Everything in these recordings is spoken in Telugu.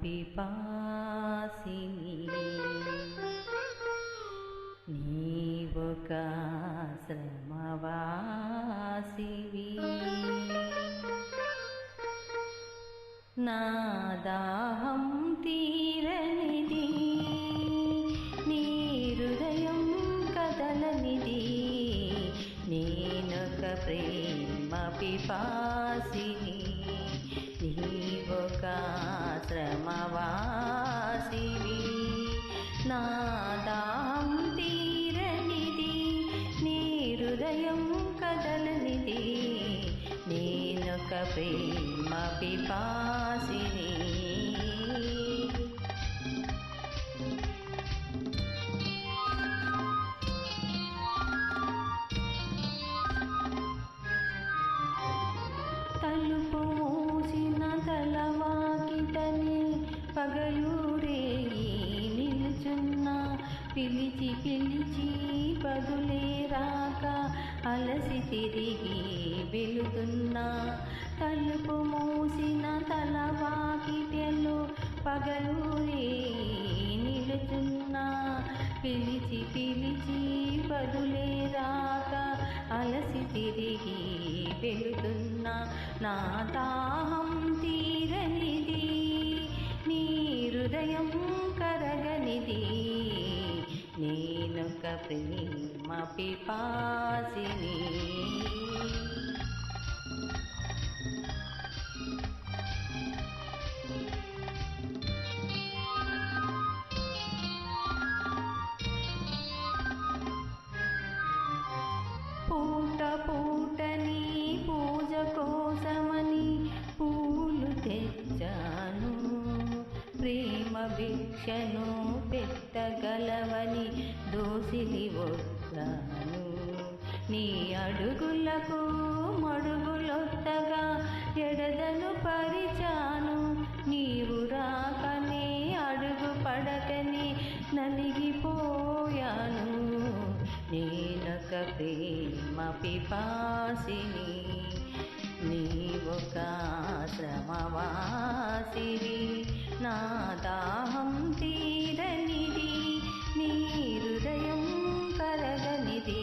పిపాసిని నీవొక శ్రమవాసివి నా దాహం తీరనిది నీ హృదయం కదలనిది నేనొక ప్రేమ పిపాసిని నీవొక శ్రమవాసివి నా దాహం తీరనిది నీ హృదయం కదలనిది నేనొక ప్రేమ పిపాసిని తలుపు మూసిన తలవాకిటని పగలూరేయి నిలుచున్నా పిలిచి పిలిచి బదులే రాక అలసి తిరిగి వెళుతున్నా తలుపు మూసిన తలవాకిటలో పగలూరేయి నిలుచున్నా పిలిచి పిలిచి బదులే రాక అలసి తిరిగి వెళుతున్నా నా దాహం తీరనిది నీ హృదయం కరగనిది నేనొక ప్రేమ పిపాసిని పూట పూటని పూజ కోసమని పూలు తెచ్చాను ప్రేమ భిక్షను పెట్టగలవని దోసిలి వస్తాను నీ అడుగులకు మడుగులొత్తగా ఎడదను పరిచాను నీవు రాకనే అడుగు పడకనే నలిగిపోయాను నేనొక ప్రేమ పిపాసిని నీవొక శ్రమవాసివి నా దాహం తీరనిది నీ హృదయం కరగనిది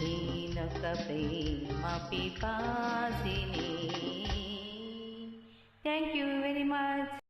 నేనొక ప్రేమ పిపాసిని